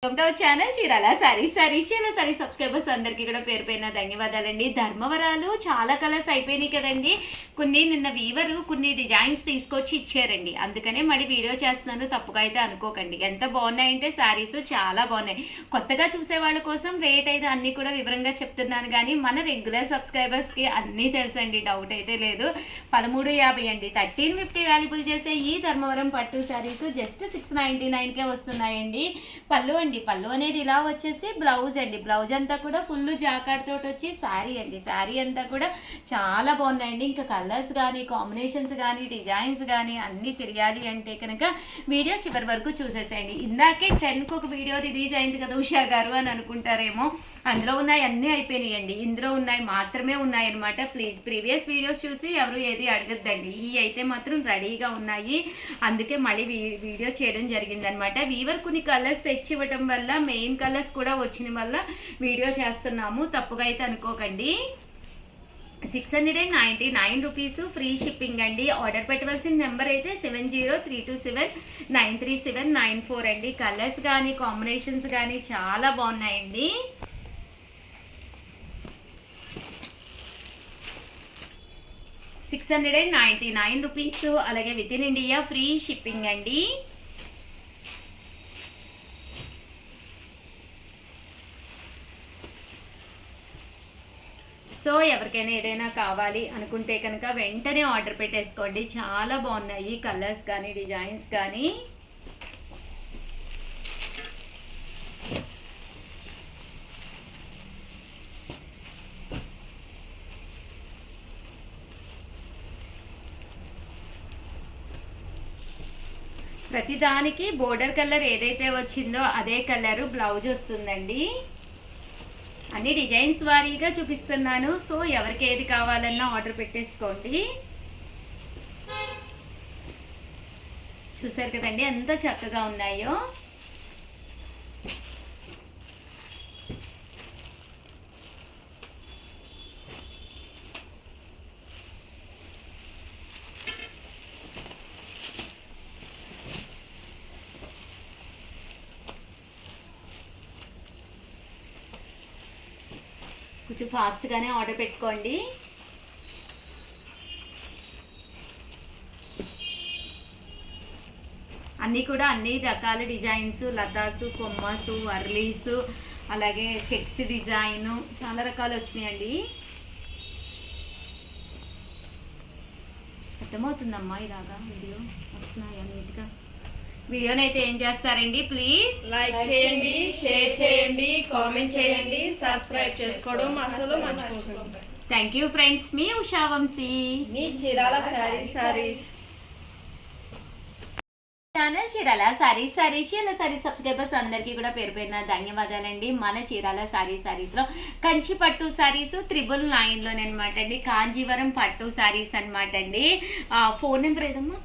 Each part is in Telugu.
Welcome to our channel Chirala saree subscribers అందరికీ కూడా పేరు పైన ధన్యవాదాలండి. ధర్మవరాలు చాలా కలర్స్ అయిపోయినాయి కదండి. కొన్ని నిన్న వీవరు కొన్ని డిజైన్స్ తీసుకొచ్చి ఇచ్చారండి, అందుకనే మళ్ళీ వీడియో చేస్తున్నాను, తప్పుగా అయితే అనుకోకండి. ఎంత బాగున్నాయంటే శారీస్ చాలా బాగున్నాయి. కొత్తగా చూసే వాళ్ళ కోసం రేట్ అయితే అన్నీ కూడా వివరంగా చెప్తున్నాను, కానీ మన రెగ్యులర్ సబ్స్క్రైబర్స్కి అన్నీ తెలుసండి, డౌట్ అయితే లేదు. 1350 అండి, 1350 వాల్యుబుల్ చేసే ఈ ధర్మవరం పట్టు శారీస్ జస్ట్ 699కే వస్తున్నాయండి. పళ్ళు అనేది ఇలా వచ్చేసి బ్లౌజ్ అండి. బ్లౌజ్ అంతా కూడా ఫుల్ జాకాట్ తోటి వచ్చి శారీ అంతా కూడా చాలా బాగున్నాయండి. ఇంకా కలర్స్ కానీ కాంబినేషన్స్ కానీ డిజైన్స్ కానీ అన్నీ తెలియాలి అంటే కనుక వీడియో చివరి వరకు చూసేసేయండి. ఇందాకే 10కి ఒక వీడియో రిలీజ్ అయింది కదా ఉషా గారు అని అనుకుంటారేమో, అందులో ఉన్నాయి అన్నీ అయిపోయినాయండి. ఇందులో ఉన్నాయి మాత్రమే ఉన్నాయన్నమాట. ప్లీజ్ ప్రీవియస్ వీడియోస్ చూసి ఎవరు ఏది అడగద్దండి. ఈ అయితే మాత్రం రెడీగా ఉన్నాయి, అందుకే మళ్ళీ వీడియో చేయడం జరిగిందనమాట. వీవర్ కొన్ని కలర్స్ తెచ్చి ఇవ్వటం వల్ల మెయిన్ కలర్స్ కూడా వచ్చిన వల్ల వీడియో చేస్తున్నాము, తప్పుగా అయితే అనుకోకండి. 699 రూపీస్ ఫ్రీ షిప్పింగ్ అండి. ఆర్డర్ పెట్టవలసిన నెంబర్ అయితే 7032793794 అండి. కలర్స్ కానీ కాంబినేషన్స్ కానీ చాలా బాగున్నాయండి. ₹699 అలాగే with in India free shipping అండి. సో ఎవరికైనా ఏదైనా కావాలి అనుకుంటే కనుక వెంటనే ఆర్డర్ పెట్టేసుకోండి. చాలా బాగున్నాయి కలర్స్ కానీ డిజైన్స్ కానీ. ప్రతిదానికి బోర్డర్ కలర్ ఏదైతే వచ్చిందో అదే కలరు బ్లౌజ్ వస్తుందండి. అన్ని డిజైన్స్ వారీగా చూపిస్తున్నాను, సో ఎవరికి ఏది కావాలన్నా ఆర్డర్ పెట్టేసుకోండి. చూసారు కదండి ఎంత చక్కగా ఉన్నాయో. కొంచెం ఫాస్ట్గానే ఆర్డర్ పెట్టుకోండి. అన్నీ కూడా అన్ని రకాల డిజైన్స్, లతాసు, కొమ్మసు, వర్లీసు, అలాగే చెక్స్ డిజైను చాలా రకాలు వచ్చినాయండి. అర్థమవుతుందమ్మా ఇలాగా వీడియో వస్తున్నాయా నీట్గా? వీడియోనైతే ఏం చేస్తారండి, ప్లీజ్ లైక్ చేయండి, షేర్ చేయండి, కామెంట్ చేయండి, సబ్స్క్రైబ్ చేసుకోవడం అసలు మర్చిపోకండి. థ్యాంక్ యూ ఫ్రెండ్స్, మీ ఉషా వంశీ, మీ చీరాల సారీస్ ఛానల్ చీరాల సారీ సబ్స్క్రైబర్స్ అందరికీ కూడా పేరు పేరున ధన్యవాదాలండి. మన చీరాల సారీస్లో కంచి పట్టు సారీస్ 999 అనమాట అండి. కాంజీవరం పట్టు సారీస్ అనమాట అండి. ఫోన్ నెంబర్ ఏదమ్మా?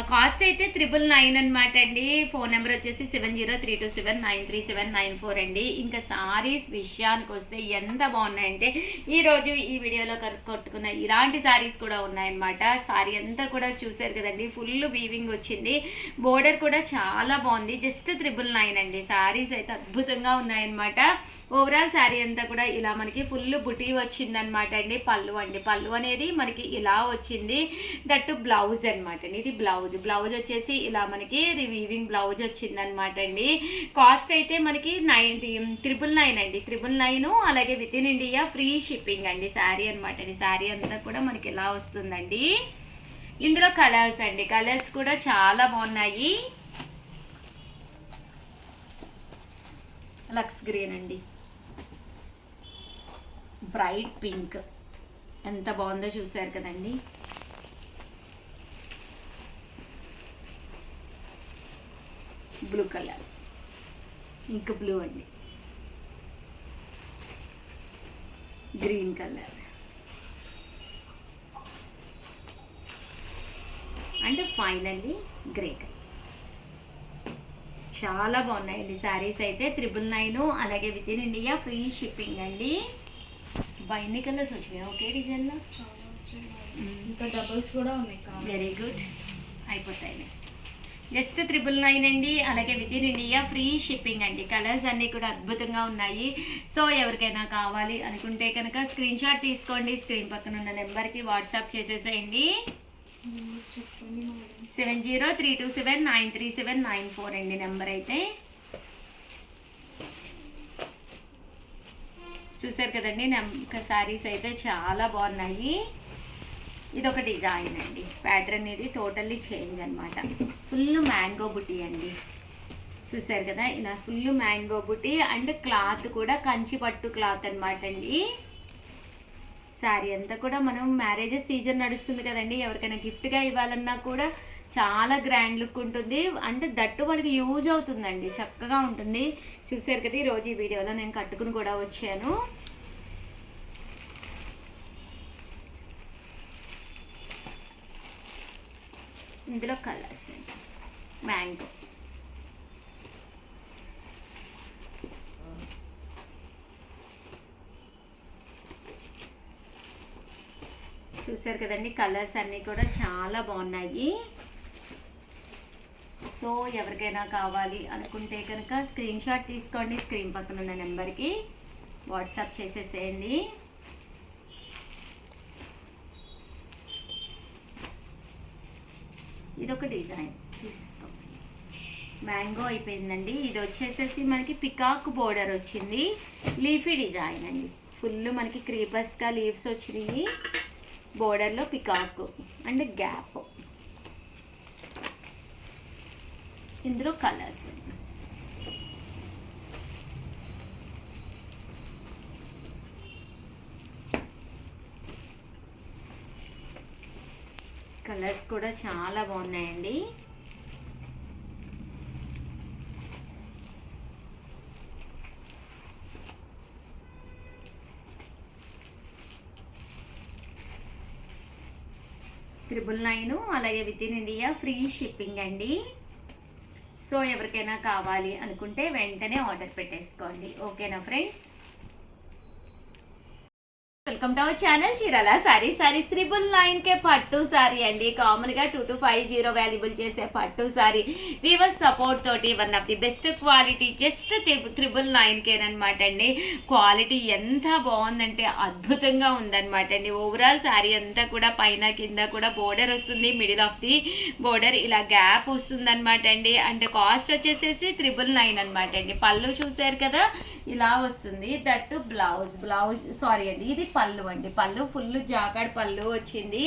కాస్ట్ అయితే 999 అనమాట అండి. ఫోన్ నెంబర్ వచ్చేసి 7032793794 అండి. ఇంకా సారీస్ విషయానికి వస్తే ఎంత బాగున్నాయంటే ఈరోజు ఈ వీడియోలో కొట్టుకున్న ఇలాంటి సారీస్ కూడా ఉన్నాయన్నమాట. సారీ అంతా కూడా చూసారు కదండి, ఫుల్ వీవింగ్ వచ్చింది. బోర్డర్ కూడా చాలా బాగుంది. జస్ట్ 999 అండి. సారీస్ అయితే అద్భుతంగా ఉన్నాయన్నమాట. ఓవరాల్ శారీ అంతా కూడా ఇలా మనకి ఫుల్ బుటీ వచ్చిందనమాట అండి. పళ్ళు అనేది మనకి ఇలా వచ్చింది. దట్టు బ్లౌజ్ అనమాట అండి. ఇది బ్లౌజ్ వచ్చేసి ఇలా మనకి వీవింగ్ బ్లౌజ్ వచ్చిందనమాట అండి. కాస్ట్ అయితే మనకి 999 అండి. 999 అలాగే with in India free shipping అండి. శారీ అనమాట అండి. శారీ అంతా కూడా మనకి ఇలా వస్తుందండి. ఇందులో కలర్స్ అండి, కలర్స్ కూడా చాలా బాగున్నాయి. లక్స్ గ్రీన్ అండి, బ్రైట్ పింక్ ఎంత బాగుందో చూసారు కదండి. బ్లూ కలర్, ఇంక బ్లూ అండి, green colour and finally grey colour. చాలా బాగున్నాయండి శారీస్ అయితే. 999 అలాగే with in India free shipping అండి. ఎన్ని కలర్స్ వచ్చినాయి ఒకే డిజైన్లో? ఇంకా డబుల్స్ కూడా ఉన్నాయి. వెరీ గుడ్, అయిపోతాయి. జస్ట్ 999 అండి. అలాగే with in India free shipping అండి. కలర్స్ అన్నీ కూడా అద్భుతంగా ఉన్నాయి. సో ఎవరికైనా కావాలి అనుకుంటే కనుక స్క్రీన్ షాట్ తీసుకోండి. స్క్రీన్ పక్కన ఉన్న నెంబర్కి వాట్సాప్ చేసేసేయండి. 7032793794 అండి నెంబర్ అయితే. చూసారు కదండి, శారీస్ అయితే చాలా బాగున్నాయి. ఇదొక డిజైన్ అండి. ప్యాటర్న్ ఇది టోటల్లీ చేంజ్ అనమాట. ఫుల్ మ్యాంగో బుటీ అండి. చూసారు కదా, ఇలా full mango buti and cloth కూడా కంచి పట్టు క్లాత్ అనమాట అండి. శారీ అంతా కూడా మనం మ్యారేజెస్ సీజన్ నడుస్తుంది కదండి, ఎవరికైనా గిఫ్ట్గా ఇవ్వాలన్నా కూడా చాలా గ్రాండ్ లుక్ ఉంటుంది. అంటే దట్టు వాళ్ళకి యూజ్ అవుతుందండి, చక్కగా ఉంటుంది. చూసారు కదా, ఈరోజు ఈ వీడియోలో నేను కట్టుకుని కూడా వచ్చాను. ఇందులో కలర్స్ మ్యాంగో, చూసారు కదండి, కలర్స్ అన్నీ కూడా చాలా బాగున్నాయి. సో ఎవరికైనా కావాలి అనుకుంటే కనుక స్క్రీన్ షాట్ తీసుకోండి. స్క్రీన్ పక్కన ఉన్న నెంబర్కి వాట్సాప్ చేసేసేయండి. ఇదొక డిజైన్ తీసేసుకోండి. మ్యాంగో అయిపోయిందండి. ఇది వచ్చేసేసి మనకి పికాక్ బోర్డర్ వచ్చింది. లీఫీ డిజైన్ అండి. ఫుల్ మనకి క్రీపర్స్గా లీవ్స్ వచ్చినాయి. బోర్డర్లో పికాక్ అండ్ గ్యాప్. ఇందులో కలర్స్ కూడా చాలా బాగున్నాయండి. $999 అలాగే with in India free shipping అండి. సో ఎవరికైనా కావాలి అనుకుంటే వెంటనే ఆర్డర్ పెట్టేసుకోండి. ఓకేనా friends? Welcome to our channel Chirala saris. 999 పట్టు సారీ అండి. కామన్గా 2250 వాల్యుబుల్ చేసే పట్టు సారీ వీవర్స్ సపోర్ట్ తోటి one of the best quality just 999 అనమాట అండి. క్వాలిటీ ఎంత బాగుందంటే అద్భుతంగా ఉందన్నమాట అండి. ఓవరాల్ సారీ అంతా కూడా పైన కింద కూడా బోర్డర్ వస్తుంది. మిడిల్ ఆఫ్ ది బోర్డర్ ఇలా గ్యాప్ వస్తుంది అనమాట అండి. అండ్ కాస్ట్ వచ్చేసేసి 999 అనమాట అండి. పళ్ళు చూసారు కదా, ఇలా వస్తుంది. దట్టు బ్లౌజ్ సారీ అండి, ఇది పళ్ళు అండి. పళ్ళు ఫుల్ జాకాడ్ పళ్ళు వచ్చింది.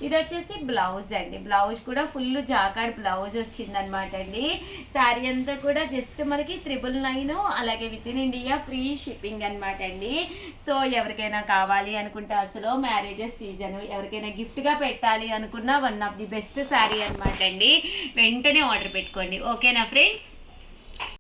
ఇది వచ్చేసి బ్లౌజ్ అండి. బ్లౌజ్ కూడా ఫుల్ జాకాడ్ బ్లౌజ్ వచ్చింది అనమాట అండి. శారీ అంతా కూడా జస్ట్ మనకి 999 అలాగే with in India free shipping అనమాట అండి. సో ఎవరికైనా కావాలి అనుకుంటే అసలు మ్యారేజెస్ సీజన్ ఎవరికైనా గిఫ్ట్గా పెట్టాలి అనుకున్న one of the best sari అనమాట అండి. వెంటనే ఆర్డర్ పెట్టుకోండి. ఓకేనా ఫ్రెండ్స్?